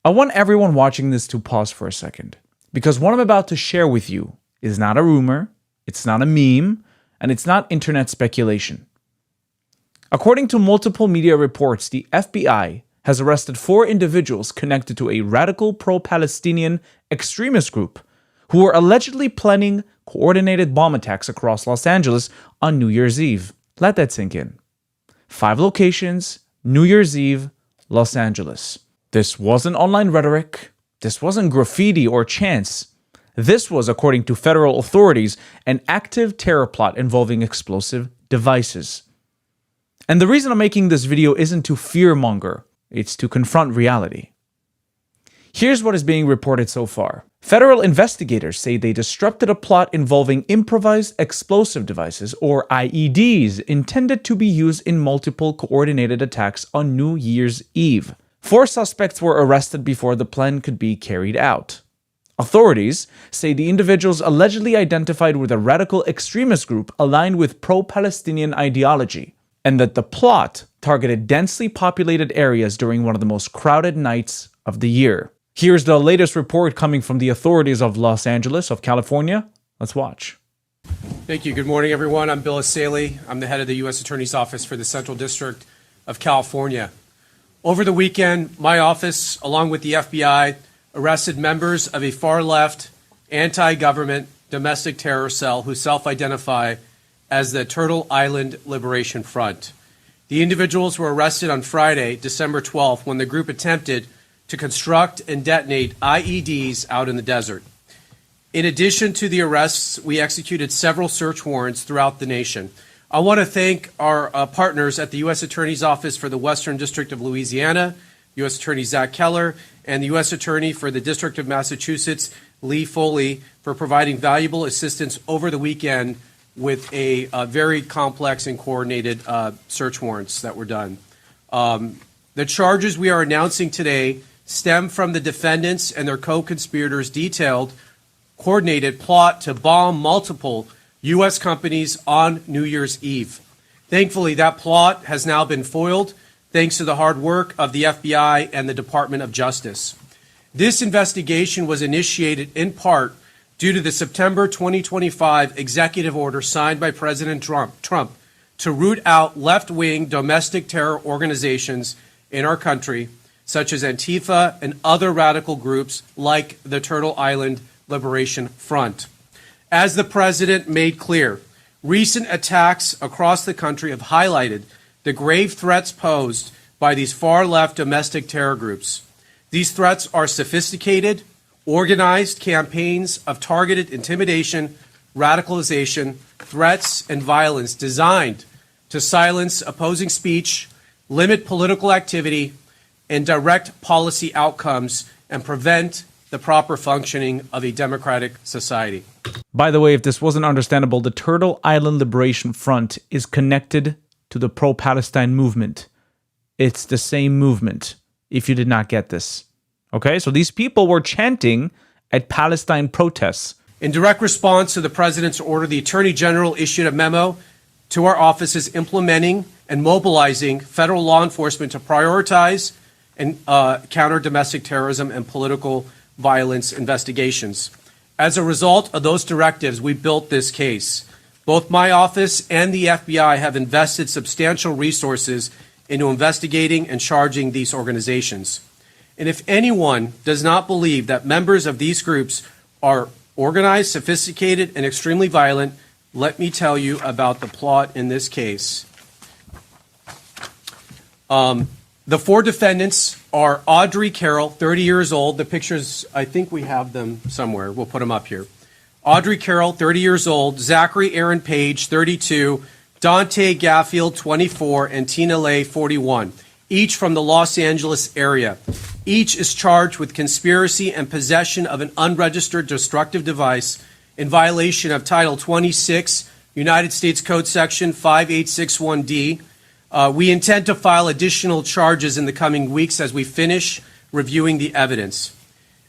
I want everyone watching this to pause for a second, because what I'm about to share with you is not a rumor, it's not a meme, and it's not internet speculation. According to multiple media reports, the FBI has arrested 4 individuals connected to a radical pro-Palestinian extremist group who were allegedly planning coordinated bomb attacks across Los Angeles on New Year's Eve. Let that sink in. 5 locations, New Year's Eve, Los Angeles. This wasn't online rhetoric. This wasn't graffiti or chance. This was, according to federal authorities, an active terror plot involving explosive devices. And the reason I'm making this video isn't to fearmonger, it's to confront reality. Here's what is being reported so far. Federal investigators say they disrupted a plot involving improvised explosive devices, or IEDs, intended to be used in multiple coordinated attacks on New Year's Eve. 4 suspects were arrested before the plan could be carried out. Authorities say the individuals allegedly identified with a radical extremist group aligned with pro-Palestinian ideology, and that the plot targeted densely populated areas during one of the most crowded nights of the year. Here's the latest report coming from the authorities of Los Angeles, of California. Let's watch. Thank you. Good morning, everyone. I'm Bill Asaley. I'm the head of the U.S. Attorney's Office for the Central District of California. Over the weekend, my office, along with the FBI, arrested members of a far-left, anti-government domestic terror cell who self-identify as the Turtle Island Liberation Front. The individuals were arrested on Friday, December 12th, when the group attempted to construct and detonate IEDs out in the desert. In addition to the arrests, we executed several search warrants throughout the nation. I want to thank our partners at the U.S. Attorney's Office for the Western District of Louisiana, U.S. Attorney Zach Keller, and the U.S. Attorney for the District of Massachusetts, Lee Foley, for providing valuable assistance over the weekend with a very complex and coordinated search warrants that were done. The charges we are announcing today stem from the defendants and their co-conspirators' detailed, coordinated plot to bomb multiple U.S. companies on New Year's Eve. Thankfully, that plot has now been foiled thanks to the hard work of the FBI and the Department of Justice. This investigation was initiated in part due to the September 2025 executive order signed by President Trump to root out left-wing domestic terror organizations in our country, such as Antifa and other radical groups like the Turtle Island Liberation Front. As the president made clear, recent attacks across the country have highlighted the grave threats posed by these far-left domestic terror groups. These threats are sophisticated, organized campaigns of targeted intimidation, radicalization, threats, and violence designed to silence opposing speech, limit political activity, and direct policy outcomes, and prevent the proper functioning of a democratic society. By the way, if this wasn't understandable, the Turtle Island Liberation Front is connected to the pro-Palestine movement. It's the same movement, if you did not get this. Okay, so these people were chanting at Palestine protests. In direct response to the president's order, the Attorney General issued a memo to our offices implementing and mobilizing federal law enforcement to prioritize and counter domestic terrorism and political violence investigations. As a result of those directives, we built this case. Both my office and the FBI have invested substantial resources into investigating and charging these organizations. And if anyone does not believe that members of these groups are organized, sophisticated, and extremely violent, let me tell you about the plot in this case. The 4 defendants are Audrey Carroll, 30 years old. The pictures, I think we have them somewhere. We'll put them up here. Audrey Carroll, 30 years old. Zachary Aaron Page, 32. Dante Gaffield, 24. And Tina Lay, 41. Each from the Los Angeles area. Each is charged with conspiracy and possession of an unregistered destructive device in violation of Title 26, United States Code Section 5861D. We intend to file additional charges in the coming weeks as we finish reviewing the evidence.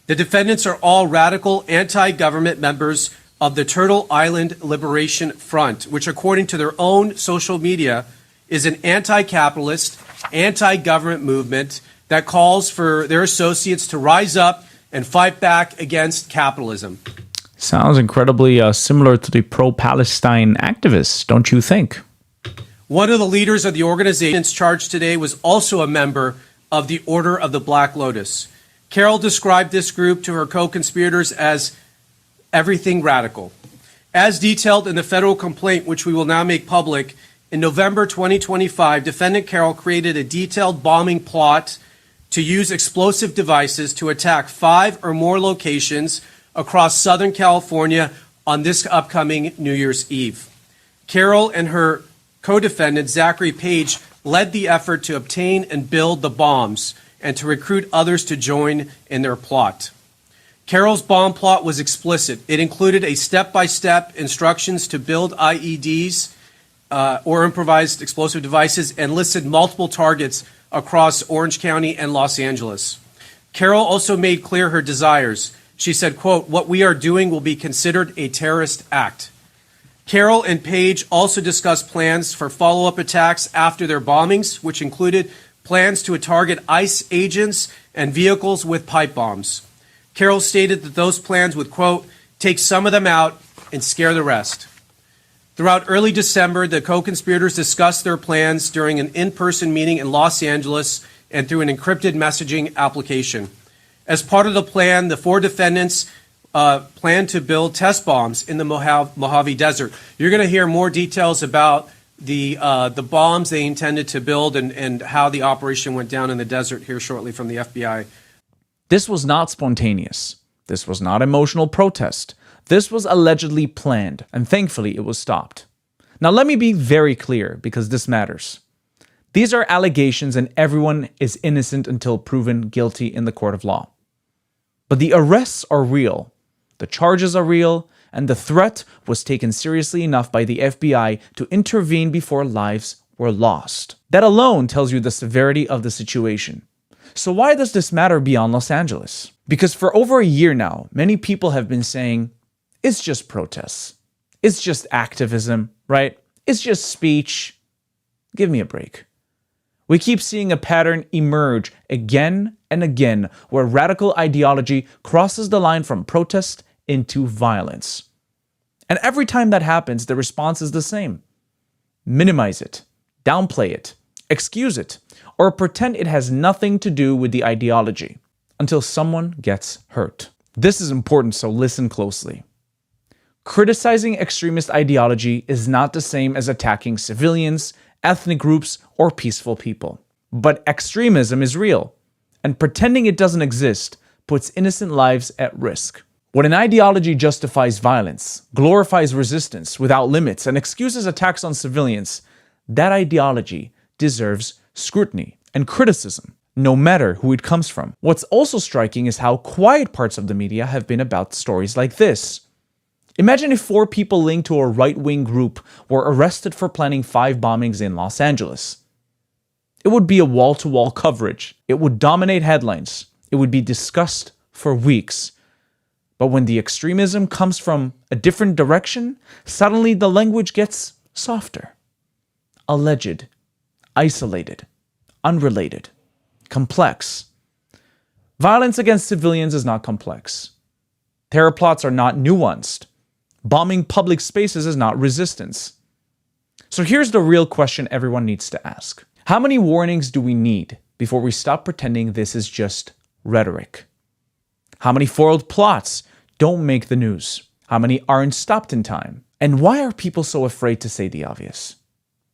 The defendants are all radical anti-government members of the Turtle Island Liberation Front, which according to their own social media is an anti-capitalist, anti-government movement that calls for their associates to rise up and fight back against capitalism. Sounds incredibly similar to the pro-Palestine activists, don't you think? One of the leaders of the organization charged today was also a member of the Order of the Black Lotus. Carol described this group to her co-conspirators as everything radical. As detailed in the federal complaint, which we will now make public, in November 2025, defendant Carol created a detailed bombing plot to use explosive devices to attack 5 or more locations across Southern California on this upcoming New Year's Eve. Carol and her co-defendant, Zachary Page, led the effort to obtain and build the bombs and to recruit others to join in their plot. Carol's bomb plot was explicit. It included a step-by-step instructions to build IEDs or improvised explosive devices and listed multiple targets across Orange County and Los Angeles. Carol also made clear her desires. She said, quote, "What we are doing will be considered a terrorist act." Carol and Page also discussed plans for follow-up attacks after their bombings, which included plans to target ICE agents and vehicles with pipe bombs. Carol stated that those plans would, quote, "take some of them out and scare the rest." Throughout early December, the co-conspirators discussed their plans during an in-person meeting in Los Angeles and through an encrypted messaging application. As part of the plan, the 4 defendants planned to build test bombs in the Mojave Desert. You're going to hear more details about the bombs they intended to build and how the operation went down in the desert here shortly from the FBI. This was not spontaneous. This was not emotional protest. This was allegedly planned, and thankfully it was stopped. Now let me be very clear, because this matters. These are allegations and everyone is innocent until proven guilty in the court of law. But the arrests are real, the charges are real, and the threat was taken seriously enough by the FBI to intervene before lives were lost. That alone tells you the severity of the situation. So why does this matter beyond Los Angeles? Because for over a year now, many people have been saying, it's just protests. It's just activism, right? It's just speech. Give me a break. We keep seeing a pattern emerge again and again where radical ideology crosses the line from protest into violence. And every time that happens, the response is the same. Minimize it, downplay it, excuse it, or pretend it has nothing to do with the ideology until someone gets hurt. This is important, so listen closely. Criticizing extremist ideology is not the same as attacking civilians, ethnic groups, or peaceful people. But extremism is real, and pretending it doesn't exist puts innocent lives at risk. When an ideology justifies violence, glorifies resistance without limits, and excuses attacks on civilians, that ideology deserves scrutiny and criticism, no matter who it comes from. What's also striking is how quiet parts of the media have been about stories like this. Imagine if 4 people linked to a right-wing group were arrested for planning 5 bombings in Los Angeles. It would be a wall-to-wall coverage. It would dominate headlines. It would be discussed for weeks. But when the extremism comes from a different direction, suddenly the language gets softer. Alleged, isolated, unrelated, complex. Violence against civilians is not complex. Terror plots are not nuanced. Bombing public spaces is not resistance. So here's the real question everyone needs to ask. How many warnings do we need before we stop pretending this is just rhetoric? How many foiled plots don't make the news? How many aren't stopped in time? And why are people so afraid to say the obvious?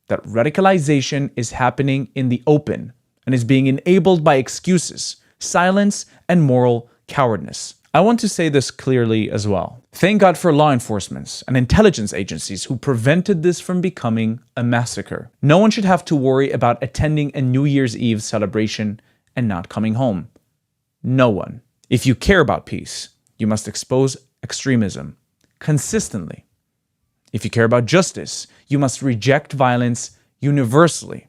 That radicalization is happening in the open and is being enabled by excuses, silence, and moral cowardice. I want to say this clearly as well. Thank God for law enforcement and intelligence agencies who prevented this from becoming a massacre. No one should have to worry about attending a New Year's Eve celebration and not coming home. No one. If you care about peace, you must expose extremism consistently. If you care about justice, you must reject violence universally.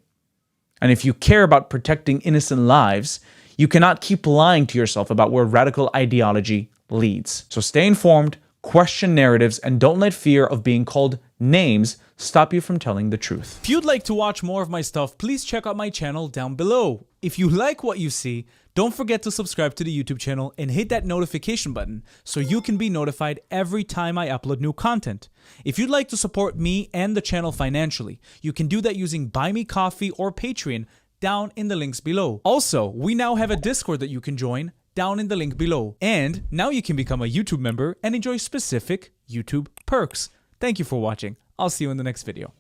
And if you care about protecting innocent lives, you cannot keep lying to yourself about where radical ideology leads. So stay informed, question narratives, and don't let fear of being called names stop you from telling the truth. If you'd like to watch more of my stuff, please check out my channel down below. If you like what you see, don't forget to subscribe to the YouTube channel and hit that notification button so you can be notified every time I upload new content. If you'd like to support me and the channel financially, you can do that using Buy Me Coffee or Patreon down in the links below. Also, we now have a Discord that you can join down in the link below. And now you can become a YouTube member and enjoy specific YouTube perks. Thank you for watching. I'll see you in the next video.